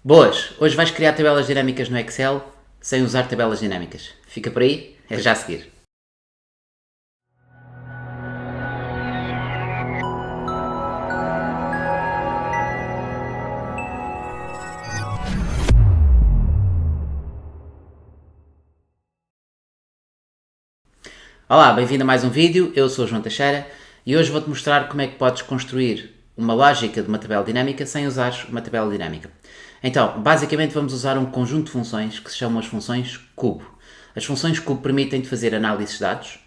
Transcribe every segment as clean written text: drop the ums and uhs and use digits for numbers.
Boas! Hoje vais criar tabelas dinâmicas no Excel sem usar tabelas dinâmicas. Fica por aí? É já a seguir. Olá, bem-vindo a mais um vídeo. Eu sou o João Teixeira e hoje vou-te mostrar como é que podes construir uma lógica de uma tabela dinâmica sem usar uma tabela dinâmica. Então, basicamente vamos usar um conjunto de funções que se chamam as funções cubo. As funções cubo permitem-te fazer análises de dados.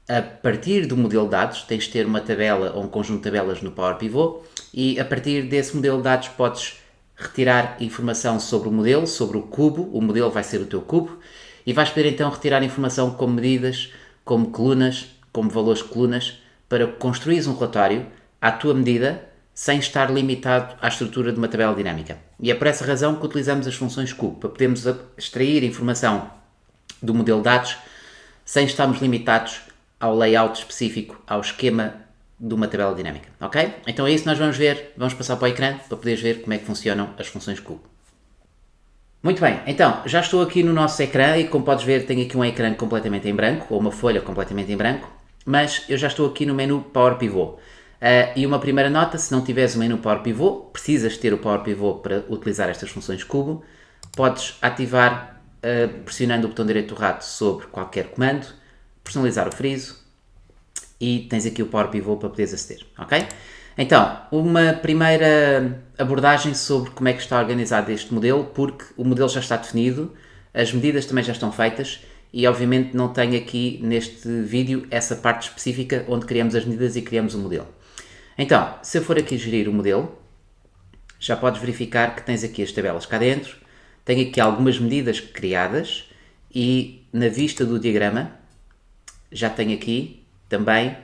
A partir do modelo de dados, tens de ter uma tabela ou um conjunto de tabelas no Power Pivot e a partir desse modelo de dados podes retirar informação sobre o modelo, sobre o cubo. O modelo vai ser o teu cubo e vais poder então retirar informação como medidas, como colunas, como valores de colunas, para construir um relatório à tua medida, sem estar limitado à estrutura de uma tabela dinâmica. E é por essa razão que utilizamos as funções cubo, para podermos extrair informação do modelo de dados sem estarmos limitados ao layout específico, ao esquema de uma tabela dinâmica, ok? Então é isso que nós vamos ver, vamos passar para o ecrã para poderes ver como é que funcionam as funções cubo. Muito bem, então já estou aqui no nosso ecrã e como podes ver tenho aqui um ecrã completamente em branco, ou uma folha completamente em branco, mas eu já estou aqui no menu Power Pivot. E uma primeira nota, se não tiveres o menu Power Pivot, precisas ter o Power Pivot para utilizar estas funções cubo, podes ativar pressionando o botão direito do rato sobre qualquer comando, personalizar o friso e tens aqui o Power Pivot para poderes aceder, ok? Então, uma primeira abordagem sobre como é que está organizado este modelo, porque o modelo já está definido, as medidas também já estão feitas e obviamente não tenho aqui neste vídeo essa parte específica onde criamos as medidas e criamos o modelo. Então, se eu for aqui gerir o modelo, já podes verificar que tens aqui as tabelas cá dentro, tenho aqui algumas medidas criadas e na vista do diagrama já tenho aqui também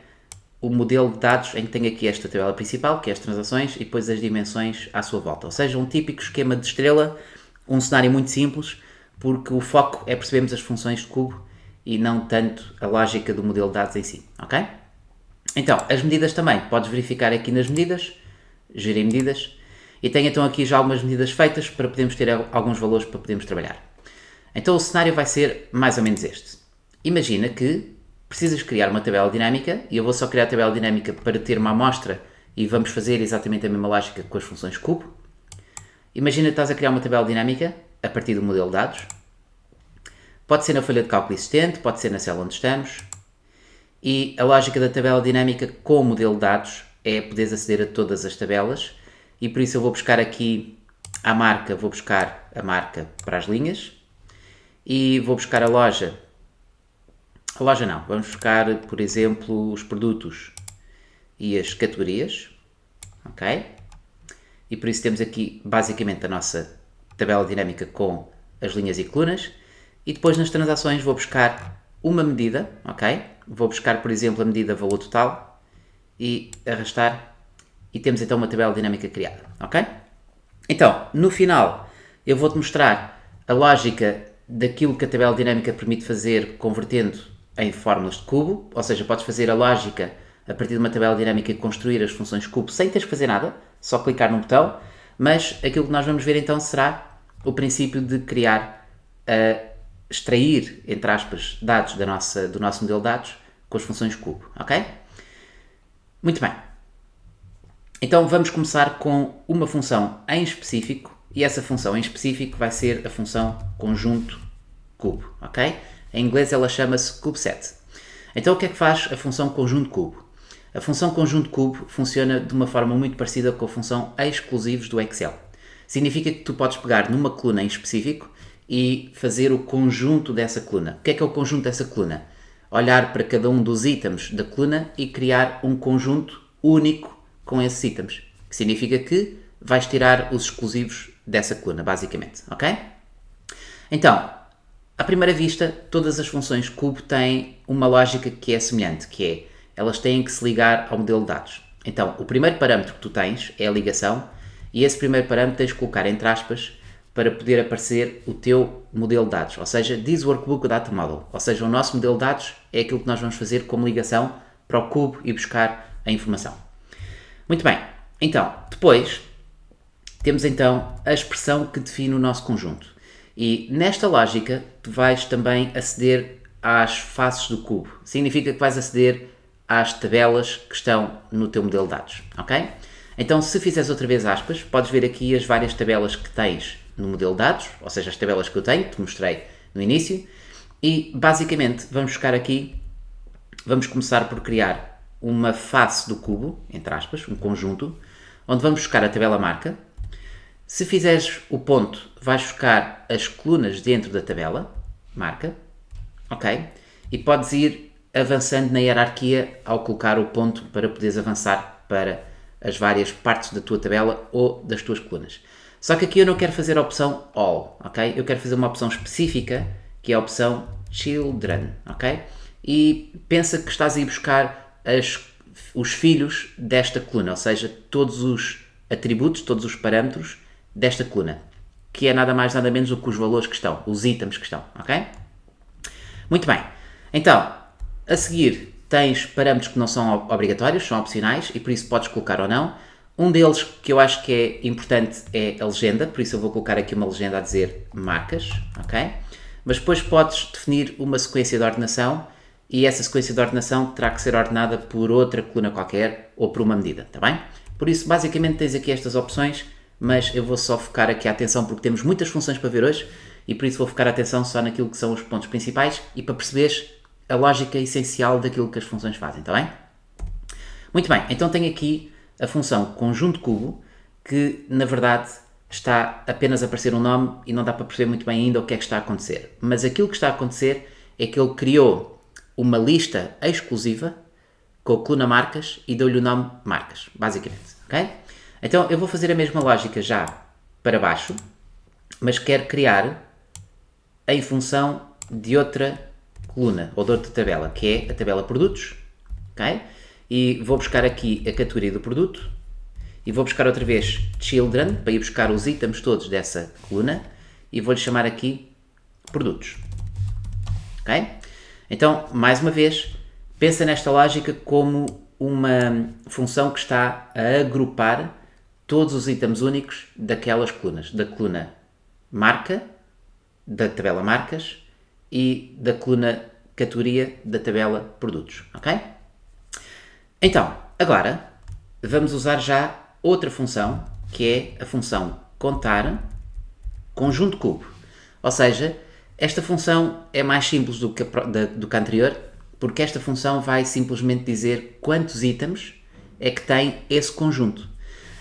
o modelo de dados em que tenho aqui esta tabela principal, que é as transações, e depois as dimensões à sua volta. Ou seja, um típico esquema de estrela, um cenário muito simples, porque o foco é percebermos as funções de cubo e não tanto a lógica do modelo de dados em si, ok? Então, as medidas também, podes verificar aqui nas medidas, gerir medidas, e tenho então aqui já algumas medidas feitas para podermos ter alguns valores para podermos trabalhar. Então o cenário vai ser mais ou menos este. Imagina que precisas criar uma tabela dinâmica e eu vou só criar a tabela dinâmica para ter uma amostra e vamos fazer exatamente a mesma lógica com as funções cubo. Imagina que estás a criar uma tabela dinâmica a partir do modelo de dados. Pode ser na folha de cálculo existente, pode ser na célula onde estamos. E a lógica da tabela dinâmica com o modelo de dados é poderes aceder a todas as tabelas e por isso eu vou buscar aqui a marca, vou buscar a marca para as linhas e vou buscar a loja não, vamos buscar, por exemplo, os produtos e as categorias, ok? E por isso temos aqui basicamente a nossa tabela dinâmica com as linhas e colunas. E depois nas transações vou buscar uma medida, ok? Vou buscar, por exemplo, a medida valor total e arrastar e temos então uma tabela dinâmica criada, ok? Então, no final, eu vou-te mostrar a lógica daquilo que a tabela dinâmica permite fazer convertendo em fórmulas de cubo, ou seja, podes fazer a lógica a partir de uma tabela dinâmica e construir as funções cubo sem teres que fazer nada, só clicar num botão, mas aquilo que nós vamos ver então será o princípio de criar, extrair, entre aspas, dados do nosso modelo de dados com as funções cubo, ok? Muito bem. Então vamos começar com uma função em específico e essa função em específico vai ser a função conjunto cubo, ok? Em inglês ela chama-se CubeSet. Então o que é que faz a função conjunto cubo? A função conjunto cubo funciona de uma forma muito parecida com a função exclusivos do Excel. Significa que tu podes pegar numa coluna em específico e fazer o conjunto dessa coluna. O que é o conjunto dessa coluna? Olhar para cada um dos itens da coluna e criar um conjunto único com esses itens. Que significa que vais tirar os exclusivos dessa coluna, basicamente, ok? Então, à primeira vista, todas as funções cubo têm uma lógica que é semelhante, que é, elas têm que se ligar ao modelo de dados. Então, o primeiro parâmetro que tu tens é a ligação, e esse primeiro parâmetro tens de colocar entre aspas para poder aparecer o teu modelo de dados, ou seja, this workbook data model, ou seja, o nosso modelo de dados é aquilo que nós vamos fazer como ligação para o cubo e buscar a informação. Muito bem, então, depois temos então a expressão que define o nosso conjunto. E nesta lógica, tu vais também aceder às faces do cubo. Significa que vais aceder às tabelas que estão no teu modelo de dados, ok? Então, se fizeres outra vez aspas, podes ver aqui as várias tabelas que tens no modelo de dados, ou seja, as tabelas que eu tenho, que te mostrei no início, e basicamente vamos buscar aqui, vamos começar por criar uma face do cubo, entre aspas, um conjunto, onde vamos buscar a tabela marca. Se fizeres o ponto, vais buscar as colunas dentro da tabela marca, ok? E podes ir avançando na hierarquia ao colocar o ponto para poderes avançar para as várias partes da tua tabela ou das tuas colunas. Só que aqui eu não quero fazer a opção All, ok? Eu quero fazer uma opção específica, que é a opção Children, ok? E pensa que estás a ir buscar os filhos desta coluna, ou seja, todos os atributos, todos os parâmetros desta coluna, que é nada mais nada menos do que os valores que estão, os itens que estão, ok? Muito bem, então, a seguir tens parâmetros que não são obrigatórios, são opcionais e por isso podes colocar ou não. Um deles que eu acho que é importante é a legenda, por isso eu vou colocar aqui uma legenda a dizer marcas, ok? Mas depois podes definir uma sequência de ordenação e essa sequência de ordenação terá que ser ordenada por outra coluna qualquer ou por uma medida, está bem? Por isso, basicamente tens aqui estas opções, mas eu vou só focar aqui a atenção porque temos muitas funções para ver hoje e por isso vou focar a atenção só naquilo que são os pontos principais e para perceberes a lógica essencial daquilo que as funções fazem, está bem? Muito bem, então tenho aqui a função conjunto cubo, que na verdade está apenas a aparecer um nome e não dá para perceber muito bem ainda o que é que está a acontecer. Mas aquilo que está a acontecer é que ele criou uma lista exclusiva com a coluna marcas e deu-lhe o nome marcas, basicamente, ok? Então eu vou fazer a mesma lógica já para baixo, mas quero criar em função de outra coluna ou de outra tabela, que é a tabela produtos, ok? E vou buscar aqui a categoria do produto e vou buscar outra vez children para ir buscar os itens todos dessa coluna e vou-lhe chamar aqui produtos, ok? Então, mais uma vez, pensa nesta lógica como uma função que está a agrupar todos os itens únicos daquelas colunas, da coluna marca, da tabela marcas e da coluna categoria da tabela produtos, ok? Então, agora vamos usar já outra função, que é a função contar conjunto cubo. Ou seja, esta função é mais simples do que a anterior, porque esta função vai simplesmente dizer quantos itens é que tem esse conjunto.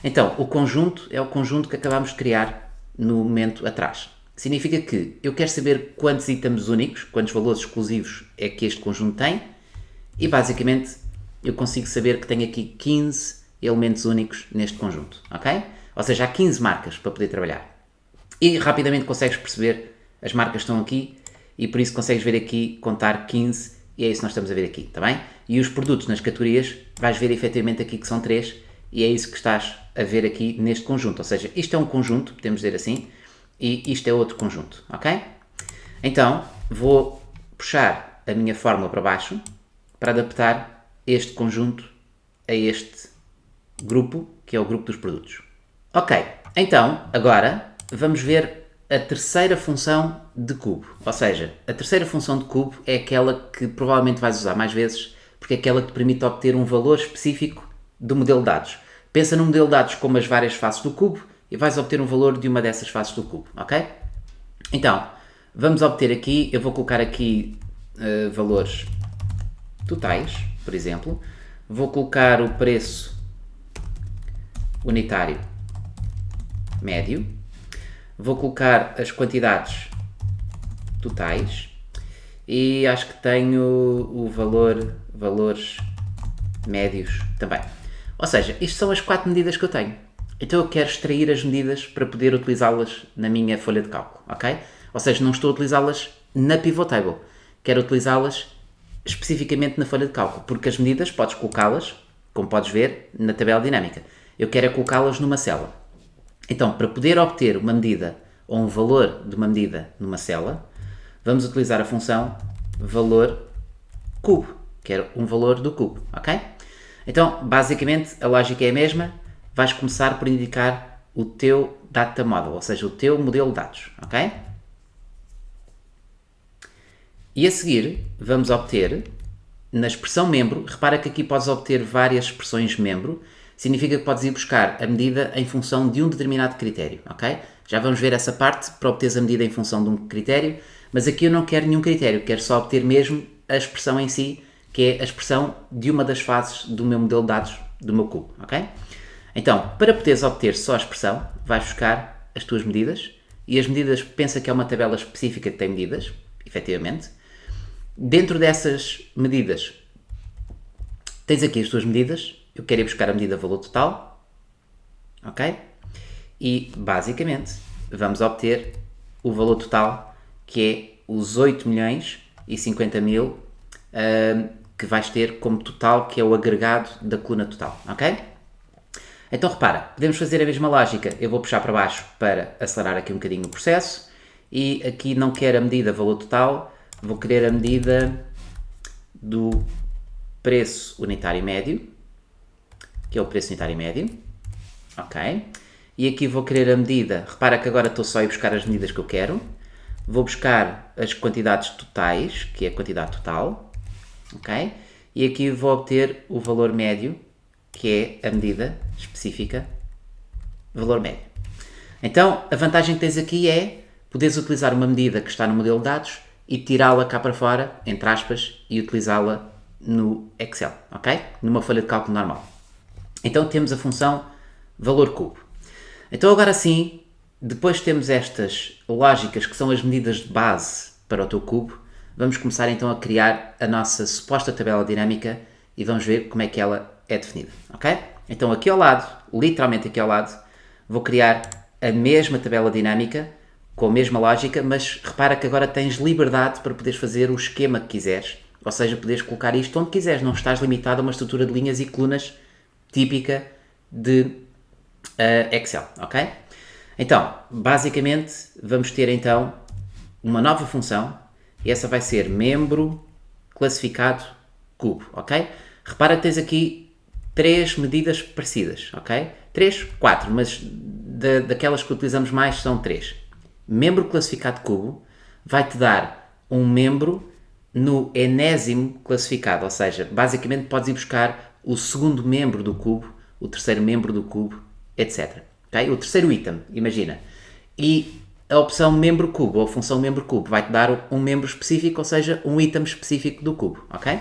Então, o conjunto é o conjunto que acabamos de criar no momento atrás. Significa que eu quero saber quantos itens únicos, quantos valores exclusivos é que este conjunto tem e basicamente eu consigo saber que tenho aqui 15 elementos únicos neste conjunto, ok? Ou seja, há 15 marcas para poder trabalhar. E rapidamente consegues perceber, as marcas estão aqui e por isso consegues ver aqui, contar 15 e é isso que nós estamos a ver aqui, está bem? E os produtos nas categorias, vais ver efetivamente aqui que são 3 e é isso que estás a ver aqui neste conjunto. Ou seja, isto é um conjunto, podemos dizer assim, e isto é outro conjunto, ok? Então, vou puxar a minha fórmula para baixo para adaptar este conjunto a este grupo, que é o grupo dos produtos. Ok, então, agora vamos ver a terceira função de cubo. Ou seja, a terceira função de cubo é aquela que provavelmente vais usar mais vezes, porque é aquela que te permite obter um valor específico do modelo de dados. Pensa no modelo de dados como as várias faces do cubo e vais obter um valor de uma dessas faces do cubo, ok? Então, vamos obter aqui, eu vou colocar aqui valores totais, por exemplo. Vou colocar o preço unitário médio. Vou colocar as quantidades totais e acho que tenho o valores médios também. Ou seja, isto são as 4 medidas que eu tenho. Então eu quero extrair as medidas para poder utilizá-las na minha folha de cálculo, ok? Ou seja, não estou a utilizá-las na pivot table. Quero utilizá-las especificamente na folha de cálculo, porque as medidas podes colocá-las, como podes ver, na tabela dinâmica. Eu quero é colocá-las numa célula. Então, para poder obter uma medida ou um valor de uma medida numa célula, vamos utilizar a função valor cubo, que é um valor do cubo, ok? Então, basicamente, a lógica é a mesma. Vais começar por indicar o teu data model, ou seja, o teu modelo de dados, ok? E a seguir vamos obter, na expressão membro, repara que aqui podes obter várias expressões membro, significa que podes ir buscar a medida em função de um determinado critério, ok? Já vamos ver essa parte para obteres a medida em função de um critério, mas aqui eu não quero nenhum critério, quero só obter mesmo a expressão em si, que é a expressão de uma das fases do meu modelo de dados do meu cubo, ok? Então, para poderes obter só a expressão, vais buscar as tuas medidas, e as medidas, pensa que é uma tabela específica que tem medidas, efetivamente. Dentro dessas medidas, tens aqui as tuas medidas. Eu quero ir buscar a medida valor total, ok? E, basicamente, vamos obter o valor total, que é os 8.050.000 que vais ter como total, que é o agregado da coluna total, ok? Então, repara, podemos fazer a mesma lógica. Eu vou puxar para baixo para acelerar aqui um bocadinho o processo, e aqui não quero a medida valor total, vou querer a medida do preço unitário médio, que é o preço unitário médio, ok? E aqui vou querer a medida, repara que agora estou só a ir buscar as medidas que eu quero, vou buscar as quantidades totais, que é a quantidade total, ok? E aqui vou obter o valor médio, que é a medida específica, valor médio. Então, a vantagem que tens aqui é poderes utilizar uma medida que está no modelo de dados e tirá-la cá para fora, entre aspas, e utilizá-la no Excel, ok? Numa folha de cálculo normal. Então temos a função valor cubo. Então agora sim, depois temos estas lógicas que são as medidas de base para o teu cubo, vamos começar então a criar a nossa suposta tabela dinâmica e vamos ver como é que ela é definida, ok? Então aqui ao lado, literalmente aqui ao lado, vou criar a mesma tabela dinâmica, com a mesma lógica, mas repara que agora tens liberdade para poderes fazer o esquema que quiseres, ou seja, poderes colocar isto onde quiseres, não estás limitado a uma estrutura de linhas e colunas típica de Excel, ok? Então, basicamente, vamos ter então uma nova função, e essa vai ser membro classificado cubo, ok? Repara que tens aqui 3 medidas parecidas, ok? 3, 4, mas daquelas que utilizamos mais são 3. Membro classificado cubo vai-te dar um membro no enésimo classificado, ou seja, basicamente podes ir buscar o segundo membro do cubo, o terceiro membro do cubo, etc. Okay? O terceiro item, imagina. E a opção membro cubo, ou a função membro cubo, vai-te dar um membro específico, ou seja, um item específico do cubo, ok?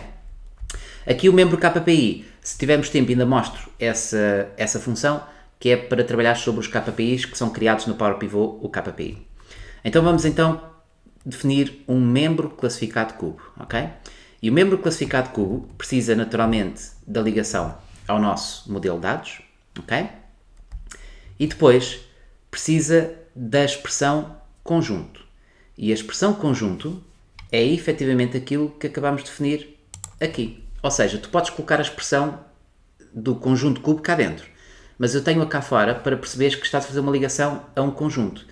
Aqui o membro KPI, se tivermos tempo ainda mostro essa função, que é para trabalhar sobre os KPIs que são criados no Power Pivot, o KPI. Então vamos então definir um membro classificado cubo, ok? E o membro classificado cubo precisa naturalmente da ligação ao nosso modelo de dados, ok? E depois precisa da expressão conjunto. E a expressão conjunto é efetivamente aquilo que acabamos de definir aqui. Ou seja, tu podes colocar a expressão do conjunto cubo cá dentro, mas eu tenho-a cá fora para perceberes que estás a fazer uma ligação a um conjunto.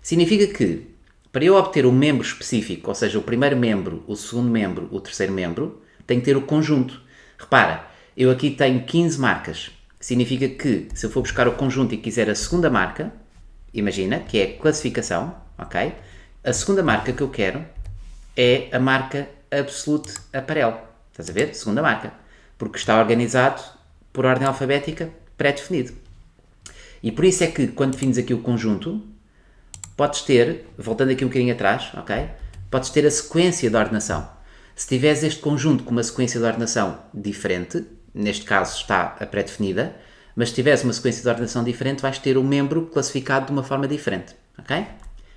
Significa que, para eu obter um membro específico, ou seja, o primeiro membro, o segundo membro, o terceiro membro, tenho que ter o conjunto. Repara, eu aqui tenho 15 marcas. Significa que, se eu for buscar o conjunto e quiser a segunda marca, imagina, que é classificação, ok? A segunda marca que eu quero é a marca Absolute Apparel. Estás a ver? Segunda marca. Porque está organizado por ordem alfabética pré-definido. E por isso é que, quando defines aqui o conjunto, podes ter, voltando aqui um bocadinho atrás, ok? Podes ter a sequência de ordenação. Se tiveres este conjunto com uma sequência de ordenação diferente, neste caso está a pré-definida, mas se tiveres uma sequência de ordenação diferente, vais ter o membro classificado de uma forma diferente, ok?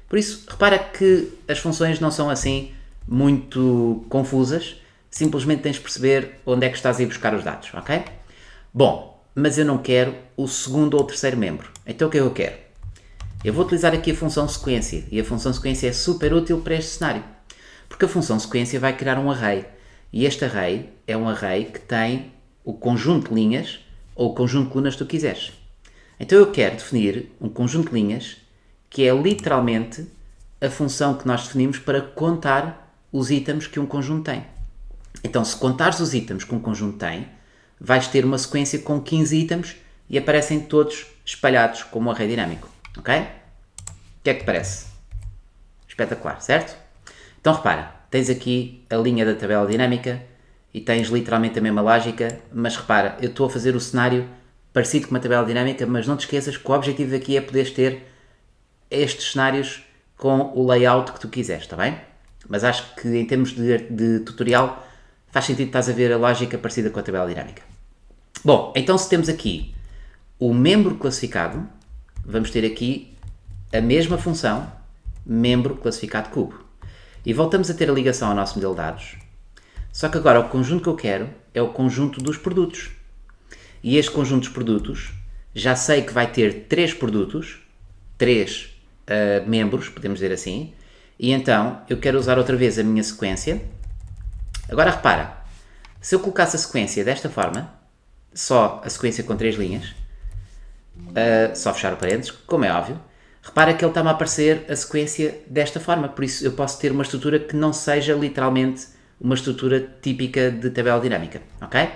Por isso, repara que as funções não são assim muito confusas, simplesmente tens de perceber onde é que estás a ir buscar os dados, ok? Bom, mas eu não quero o segundo ou o terceiro membro. Então o que é que eu quero? Eu vou utilizar aqui a função sequência, e a função sequência é super útil para este cenário, porque a função sequência vai criar um array, e este array é um array que tem o conjunto de linhas ou o conjunto de colunas que tu quiseres. Então eu quero definir um conjunto de linhas que é literalmente a função que nós definimos para contar os itens que um conjunto tem. Então, se contares os itens que um conjunto tem, vais ter uma sequência com 15 itens e aparecem todos espalhados como um array dinâmico, ok? O que é que te parece? Espetacular, certo? Então repara, tens aqui a linha da tabela dinâmica e tens literalmente a mesma lógica, mas repara, eu estou a fazer o cenário parecido com uma tabela dinâmica, mas não te esqueças que o objetivo aqui é poderes ter estes cenários com o layout que tu quiseres, está bem? Mas acho que em termos de tutorial faz sentido estás a ver a lógica parecida com a tabela dinâmica. Bom, então se temos aqui o membro classificado, vamos ter aqui a mesma função, membro classificado cubo. E voltamos a ter a ligação ao nosso modelo de dados. Só que agora o conjunto que eu quero é o conjunto dos produtos. E este conjunto dos produtos, já sei que vai ter 3 produtos, 3 membros, podemos dizer assim, e então eu quero usar outra vez a minha sequência. Agora repara, se eu colocasse a sequência desta forma, só a sequência com 3 linhas, só fechar o parênteses, como é óbvio, repara que ele está-me a aparecer a sequência desta forma, por isso eu posso ter uma estrutura que não seja literalmente uma estrutura típica de tabela dinâmica, ok?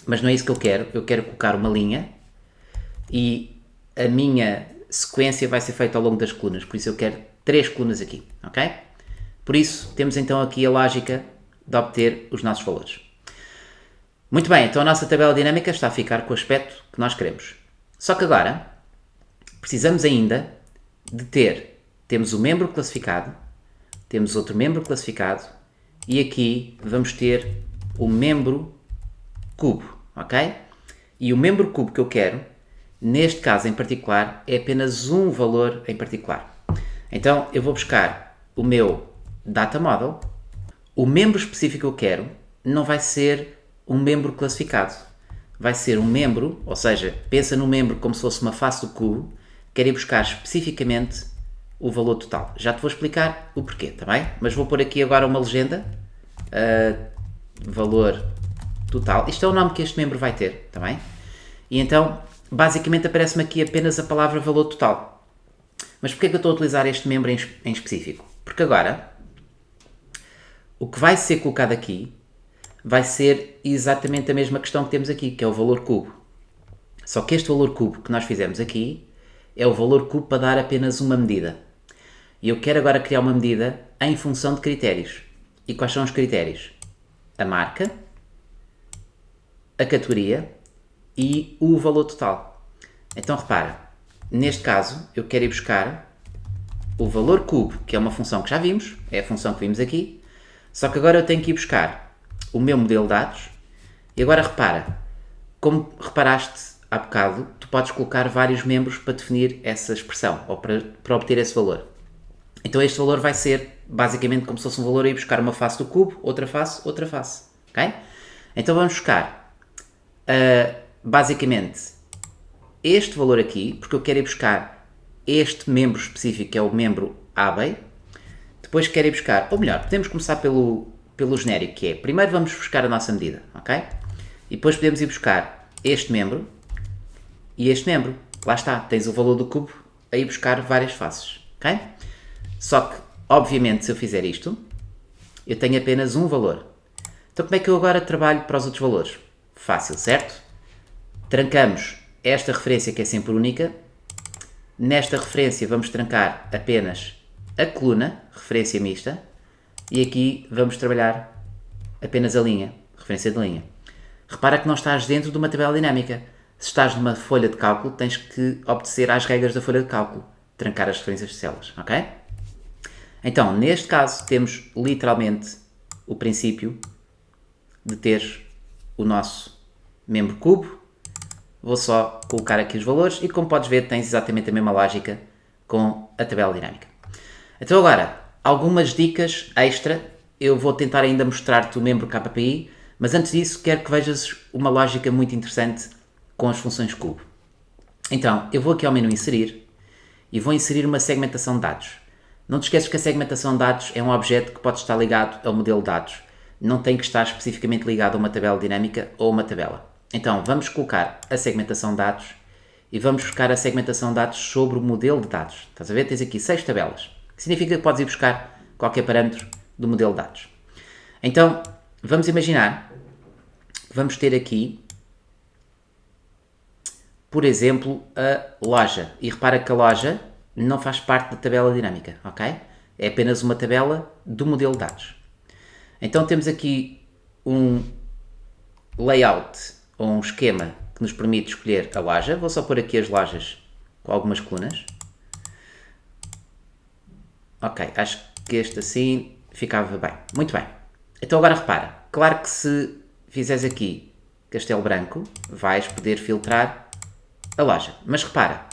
Mas não é isso que eu quero colocar uma linha e a minha sequência vai ser feita ao longo das colunas, por isso eu quero 3 colunas aqui, ok? Por isso temos então aqui a lógica de obter os nossos valores. Muito bem, então a nossa tabela dinâmica está a ficar com o aspecto que nós queremos. Só que agora precisamos ainda de temos o membro classificado, temos outro membro classificado e aqui vamos ter o membro cubo, ok? E o membro cubo que eu quero, neste caso em particular, é apenas um valor em particular. Então eu vou buscar o meu data model, o membro específico que eu quero não vai ser um membro classificado, vai ser um membro, ou seja, pensa no membro como se fosse uma face do cubo, quero ir buscar especificamente o valor total. Já te vou explicar o porquê, tá bem? Mas vou pôr aqui agora uma legenda, valor total. Isto é o nome que este membro vai ter, tá bem? E então, basicamente aparece-me aqui apenas a palavra valor total. Mas porquê que eu estou a utilizar este membro em específico? Porque agora, o que vai ser colocado aqui vai ser exatamente a mesma questão que temos aqui, que é o valor cubo. Só que este valor cubo que nós fizemos aqui é o valor cubo para dar apenas uma medida. E eu quero agora criar uma medida em função de critérios. E quais são os critérios? A marca, a categoria e o valor total. Então repara, neste caso eu quero ir buscar o valor cubo, que é uma função que já vimos, é a função que vimos aqui, só que agora eu tenho que ir buscar o meu modelo de dados e agora repara, como reparaste há bocado, tu podes colocar vários membros para definir essa expressão ou para obter esse valor. Então este valor vai ser basicamente como se fosse um valor a ir buscar uma face do cubo, outra face, ok? Então vamos buscar basicamente este valor aqui, porque eu quero ir buscar este membro específico que é o membro ABEI, depois quero ir buscar, ou melhor, podemos começar pelo genérico, que é, primeiro vamos buscar a nossa medida, ok? E depois podemos ir buscar este membro e este membro. Lá está, tens o valor do cubo a ir buscar várias faces, ok? Só que, obviamente, se eu fizer isto, eu tenho apenas um valor. Então como é que eu agora trabalho para os outros valores? Fácil, certo? Trancamos esta referência que é sempre única. Nesta referência vamos trancar apenas a coluna, referência mista, e aqui vamos trabalhar apenas a linha, referência de linha. Repara que não estás dentro de uma tabela dinâmica. Se estás numa folha de cálculo, tens que obedecer às regras da folha de cálculo, trancar as referências de células, ok? Então, neste caso, temos literalmente o princípio de ter o nosso membro cubo. Vou só colocar aqui os valores e, como podes ver, tens exatamente a mesma lógica com a tabela dinâmica. Então agora, algumas dicas extra. Eu vou tentar ainda mostrar-te o membro KPI, mas antes disso quero que vejas uma lógica muito interessante com as funções cubo. Então, eu vou aqui ao menu inserir e vou inserir uma segmentação de dados. Não te esqueças que a segmentação de dados é um objeto que pode estar ligado ao modelo de dados. Não tem que estar especificamente ligado a uma tabela dinâmica ou uma tabela. Então, vamos colocar a segmentação de dados e vamos buscar a segmentação de dados sobre o modelo de dados. Estás a ver? Tens aqui 6 tabelas. Significa que podes ir buscar qualquer parâmetro do modelo de dados. Então, vamos imaginar que vamos ter aqui, por exemplo, a loja. E repara que a loja não faz parte da tabela dinâmica, ok? É apenas uma tabela do modelo de dados. Então temos aqui um layout ou um esquema que nos permite escolher a loja. Vou só pôr aqui as lojas com algumas colunas. Ok, acho que este assim ficava bem. Muito bem. Então agora repara, claro que se fizeres aqui Castelo Branco, vais poder filtrar a loja. Mas repara,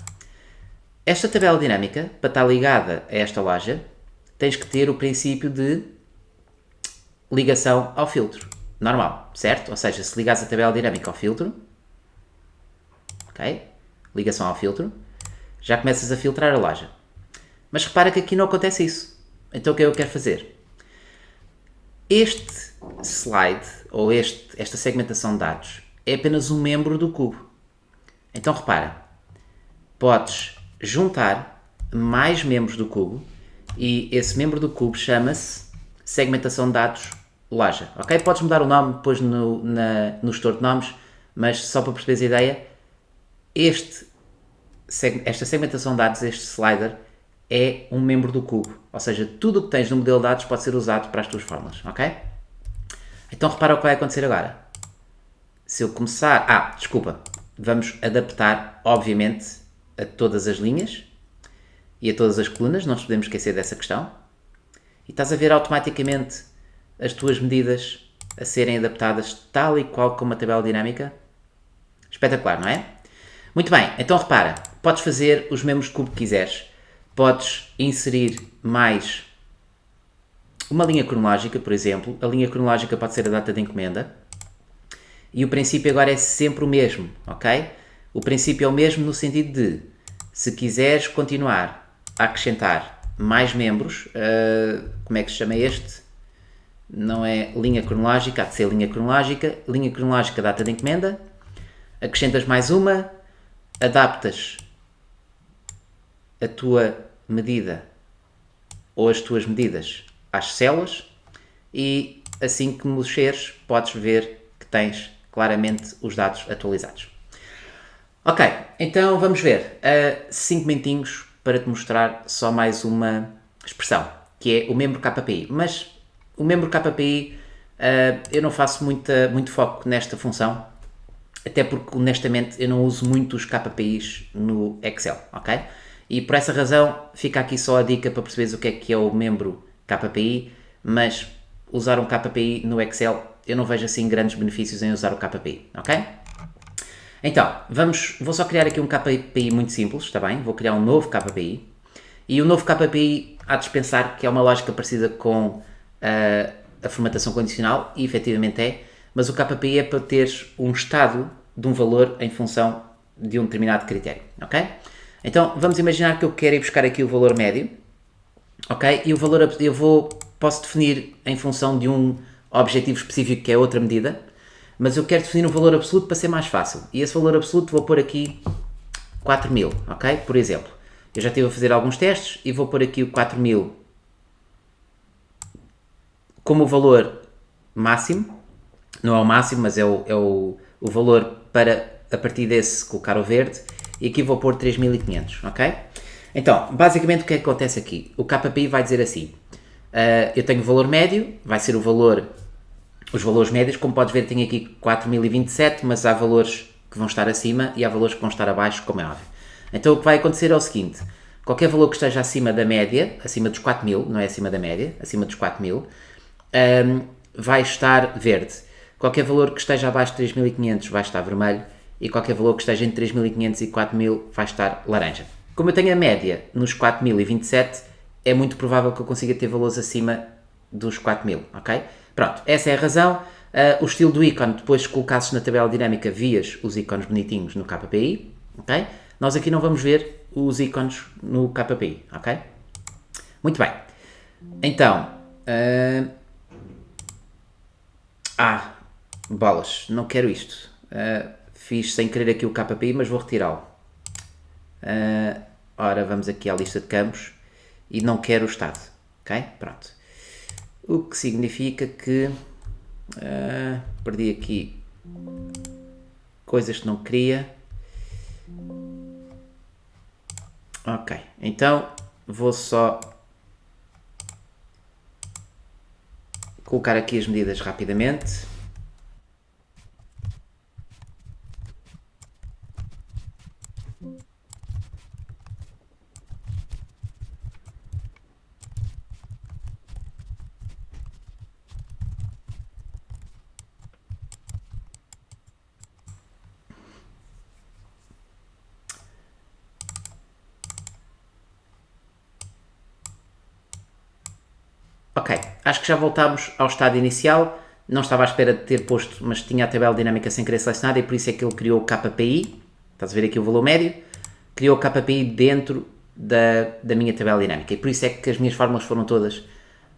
esta tabela dinâmica, para estar ligada a esta loja, tens que ter o princípio de ligação ao filtro. Normal, certo? Ou seja, se ligares a tabela dinâmica ao filtro, ok? Ligação ao filtro, já começas a filtrar a loja. Mas repara que aqui não acontece isso. Então o que é que eu quero fazer? Este slide, ou esta segmentação de dados, é apenas um membro do cubo. Então repara, podes juntar mais membros do cubo e esse membro do cubo chama-se segmentação de dados loja. Ok? Podes mudar o nome depois no gestor de nomes, mas só para perceberes a ideia, esta segmentação de dados, este slider, é um membro do cubo. Ou seja, tudo o que tens no modelo de dados pode ser usado para as tuas fórmulas. Ok? Então repara o que vai acontecer agora. Se eu começar... desculpa. Vamos adaptar, obviamente, a todas as linhas e a todas as colunas. Não nos podemos esquecer dessa questão. E estás a ver automaticamente as tuas medidas a serem adaptadas tal e qual como uma tabela dinâmica? Espetacular, não é? Muito bem, então repara, podes fazer os membros de cubo que quiseres. Podes inserir mais uma linha cronológica, por exemplo. A linha cronológica pode ser a data de encomenda. E o princípio agora é sempre o mesmo, ok? O princípio é o mesmo no sentido de, se quiseres continuar a acrescentar mais membros, como é que se chama este? Não é linha cronológica, há de ser linha cronológica data de encomenda, acrescentas mais uma, adaptas a tua medida ou as tuas medidas às células e assim que mexeres podes ver que tens claramente os dados atualizados. Ok, então vamos ver 5 minutinhos para te mostrar só mais uma expressão, que é o membro KPI. Mas o membro KPI eu não faço muito foco nesta função, até porque honestamente eu não uso muito os KPIs no Excel, ok? E por essa razão fica aqui só a dica para perceberes o que é o membro KPI, mas usar um KPI no Excel eu não vejo assim grandes benefícios em usar o KPI, ok? Então, vou só criar aqui um KPI muito simples, está bem? Vou criar um novo KPI e o novo KPI há de pensar que é uma lógica parecida com a formatação condicional e efetivamente é, mas o KPI é para teres um estado de um valor em função de um determinado critério, ok? Então, vamos imaginar que eu quero ir buscar aqui o valor médio, ok? E o valor posso definir em função de um objetivo específico que é outra medida, mas eu quero definir um valor absoluto para ser mais fácil. E esse valor absoluto vou pôr aqui 4.000, ok? Por exemplo, eu já estive a fazer alguns testes e vou pôr aqui o 4.000 como o valor máximo, não é o máximo, mas é o valor para, a partir desse, colocar o verde, e aqui vou pôr 3.500, ok? Então, basicamente o que é que acontece aqui? O KPI vai dizer assim, eu tenho o valor médio, vai ser os valores médios, como podes ver tenho aqui 4.027, mas há valores que vão estar acima e há valores que vão estar abaixo, como é óbvio. Então o que vai acontecer é o seguinte, qualquer valor que esteja acima da média, acima dos 4.000, não é acima da média, acima dos 4.000, vai estar verde. Qualquer valor que esteja abaixo de 3.500 vai estar vermelho e qualquer valor que esteja entre 3.500 e 4.000 vai estar laranja. Como eu tenho a média nos 4.027, é muito provável que eu consiga ter valores acima dos 4.000, ok? Pronto, essa é a razão. O estilo do ícone, depois se colocasses na tabela dinâmica, vias os ícones bonitinhos no KPI, ok? Nós aqui não vamos ver os ícones no KPI, ok? Muito bem. Então, bolas, não quero isto. Fiz sem querer aqui o KPI, mas vou retirá-lo. Ora, vamos aqui à lista de campos e não quero o estado, ok? Pronto. O que significa que perdi aqui coisas que não queria. Ok, então vou só colocar aqui as medidas rapidamente. Ok, acho que já voltámos ao estado inicial. Não estava à espera de ter posto, mas tinha a tabela dinâmica sem querer selecionada e por isso é que ele criou o KPI. Estás a ver aqui o valor médio? Criou o KPI dentro da minha tabela dinâmica e por isso é que as minhas fórmulas foram todas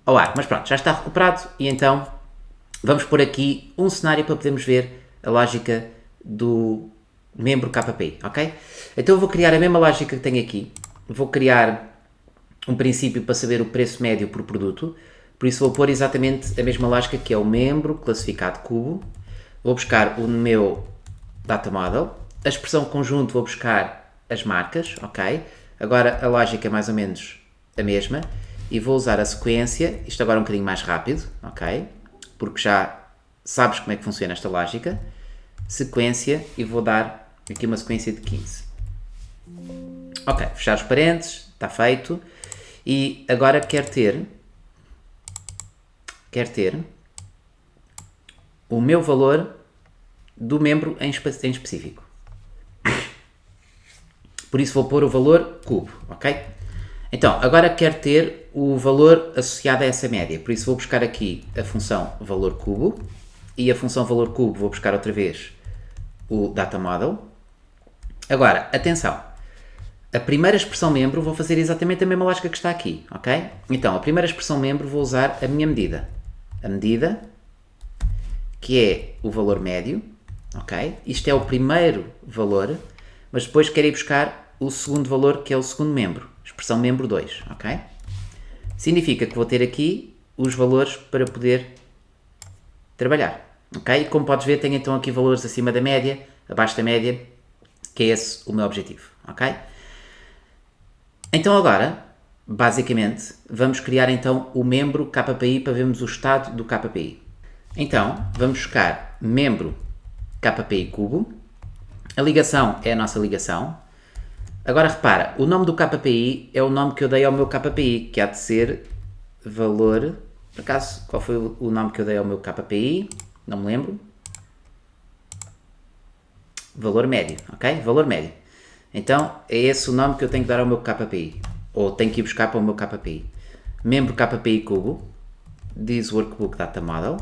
ao ar. Mas pronto, já está recuperado e então vamos pôr aqui um cenário para podermos ver a lógica do membro KPI, ok? Então eu vou criar a mesma lógica que tenho aqui. Vou criar um princípio para saber o preço médio por produto. Por isso vou pôr exatamente a mesma lógica que é o membro classificado cubo. Vou buscar o meu data model. A expressão conjunto vou buscar as marcas, ok? Agora a lógica é mais ou menos a mesma. E vou usar a sequência, isto agora é um bocadinho mais rápido, ok? Porque já sabes como é que funciona esta lógica. Sequência e vou dar aqui uma sequência de 15. Ok, fechar os parênteses, está feito. E agora quero ter o meu valor do membro em específico. Por isso vou pôr o valor cubo, ok? Então, agora quero ter o valor associado a essa média. Por isso vou buscar aqui a função valor cubo e a função valor cubo vou buscar outra vez o data model. Agora, atenção. A primeira expressão membro vou fazer exatamente a mesma lógica que está aqui, ok? Então, a primeira expressão membro vou usar a minha medida. A medida, que é o valor médio, ok? Isto é o primeiro valor, mas depois quero ir buscar o segundo valor, que é o segundo membro. Expressão membro 2, ok? Significa que vou ter aqui os valores para poder trabalhar, ok? E como podes ver, tenho então aqui valores acima da média, abaixo da média, que é esse o meu objetivo, ok? Então agora, basicamente, vamos criar então o membro KPI para vermos o estado do KPI. Então, vamos buscar membro KPI cubo. A ligação é a nossa ligação. Agora repara, o nome do KPI é o nome que eu dei ao meu KPI, que há de ser valor... Por acaso, qual foi o nome que eu dei ao meu KPI? Não me lembro. Valor médio, ok? Valor médio. Então, é esse o nome que eu tenho que dar ao meu KPI. Ou tenho que ir buscar para o meu KPI. Membro KPI cubo. Diz workbook data model.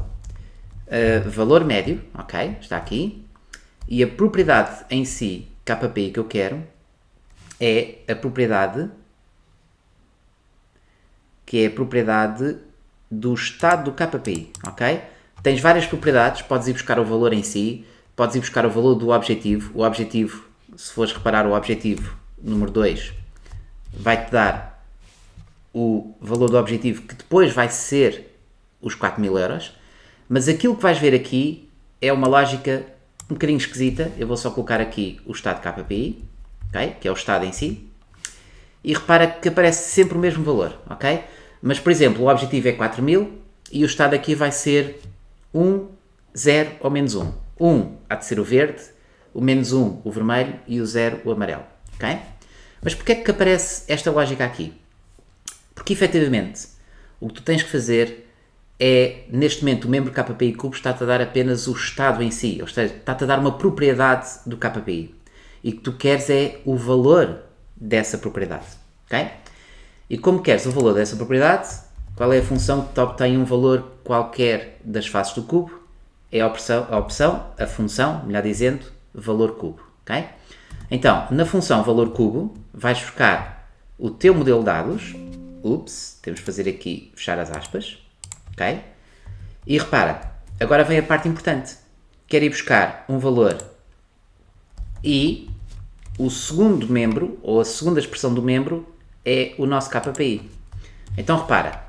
Valor médio, ok? Está aqui. E a propriedade em si, KPI, que eu quero, é a propriedade que é a propriedade do estado do KPI, ok? Tens várias propriedades, podes ir buscar o valor em si, podes ir buscar o valor do objetivo. O objetivo, se fores reparar o objetivo número 2, vai-te dar o valor do objetivo que depois vai ser os 4.000 euros, mas aquilo que vais ver aqui é uma lógica um bocadinho esquisita. Eu vou só colocar aqui o estado KPI, okay? Que é o estado em si, e repara que aparece sempre o mesmo valor, ok? Mas, por exemplo, o objetivo é 4.000 e o estado aqui vai ser 1, 0 ou menos 1. 1 há de ser o verde, o menos 1 o vermelho e o 0 o amarelo, ok? Mas porquê é que aparece esta lógica aqui? Porque, efetivamente, o que tu tens que fazer é, neste momento, o membro KPI cubo está-te a dar apenas o estado em si, ou seja, está-te a dar uma propriedade do KPI. E o que tu queres é o valor dessa propriedade, ok? E como queres o valor dessa propriedade, qual é a função que te obtém um valor qualquer das faces do cubo? É a função, melhor dizendo, valor cubo, ok? Então, na função valor cubo, vais buscar o teu modelo de dados. Ups, temos de fazer aqui, fechar as aspas, ok? E repara, agora vem a parte importante. Quero ir buscar um valor e o segundo membro, ou a segunda expressão do membro, é o nosso KPI. Então repara,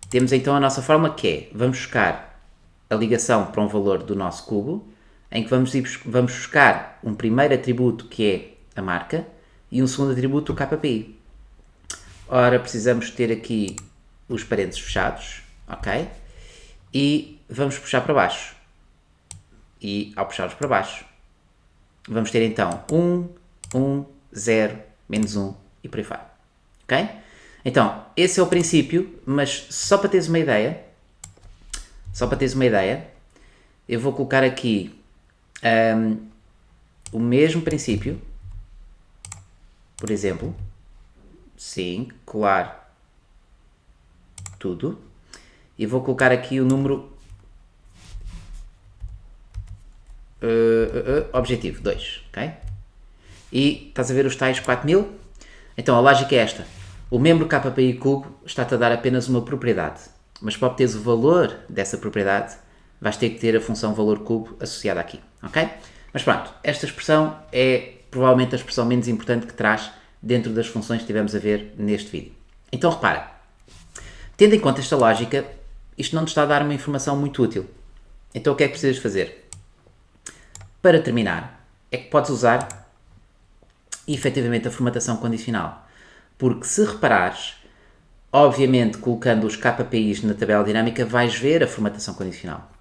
temos então a nossa fórmula que é, vamos buscar a ligação para um valor do nosso cubo, em que vamos buscar um primeiro atributo que é a marca, e um segundo atributo, o KPI. Ora, precisamos ter aqui os parênteses fechados, ok? E vamos puxar para baixo. E ao puxarmos para baixo, vamos ter então 1, 1, 0, menos 1 e por aí fora. Ok? Então, esse é o princípio, mas só para teres uma ideia, eu vou colocar aqui o mesmo princípio, por exemplo, sim, colar tudo, e vou colocar aqui o número objetivo, 2, ok? E estás a ver os tais 4000? Então a lógica é esta: o membro KPI cubo está-te a dar apenas uma propriedade, mas para obteres o valor dessa propriedade vais ter que ter a função valor cubo associada aqui, ok? Mas pronto, esta expressão é provavelmente a expressão menos importante que traz dentro das funções que estivemos a ver neste vídeo. Então repara, tendo em conta esta lógica, isto não te está a dar uma informação muito útil. Então o que é que precisas fazer? Para terminar, é que podes usar efetivamente a formatação condicional. Porque se reparares, obviamente colocando os KPIs na tabela dinâmica vais ver a formatação condicional.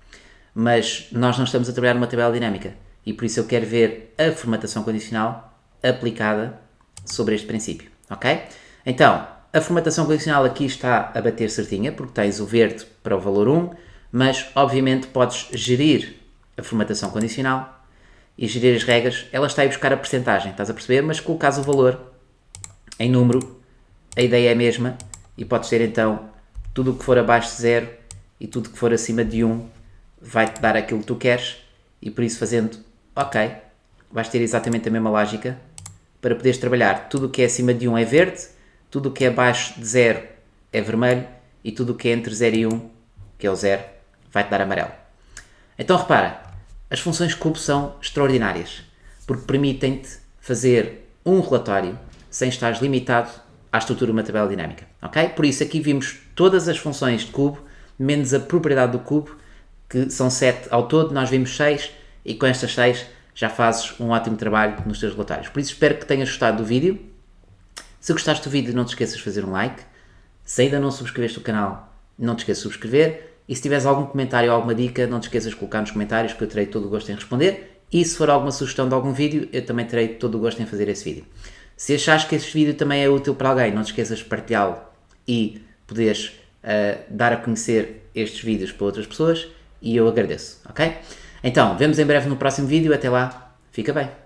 Mas nós não estamos a trabalhar numa tabela dinâmica e por isso eu quero ver a formatação condicional aplicada sobre este princípio, ok? Então, a formatação condicional aqui está a bater certinha porque tens o verde para o valor 1, mas obviamente podes gerir a formatação condicional e gerir as regras, ela está a buscar a percentagem, estás a perceber? Mas colocares o valor em número, a ideia é a mesma e podes ter então tudo o que for abaixo de 0 e tudo o que for acima de 1 vai-te dar aquilo que tu queres e por isso fazendo ok, vais ter exatamente a mesma lógica para poderes trabalhar. Tudo o que é acima de 1 é verde, tudo o que é abaixo de 0 é vermelho e tudo o que é entre 0 e 1, que é o 0, vai-te dar amarelo. Então repara, as funções cubo são extraordinárias, porque permitem-te fazer um relatório sem estares limitado à estrutura de uma tabela dinâmica, ok? Por isso aqui vimos todas as funções de cubo, menos a propriedade do cubo, que são 7 ao todo, nós vimos 6, e com estas 6 já fazes um ótimo trabalho nos teus relatórios. Por isso espero que tenhas gostado do vídeo. Se gostaste do vídeo, não te esqueças de fazer um like. Se ainda não subscreveste o canal, não te esqueças de subscrever. E se tiveres algum comentário ou alguma dica, não te esqueças de colocar nos comentários, que eu terei todo o gosto em responder. E se for alguma sugestão de algum vídeo, eu também terei todo o gosto em fazer esse vídeo. Se achares que este vídeo também é útil para alguém, não te esqueças de partilhá-lo e poderes dar a conhecer estes vídeos para outras pessoas. E eu agradeço, ok? Então, vemos em breve no próximo vídeo. Até lá, fica bem!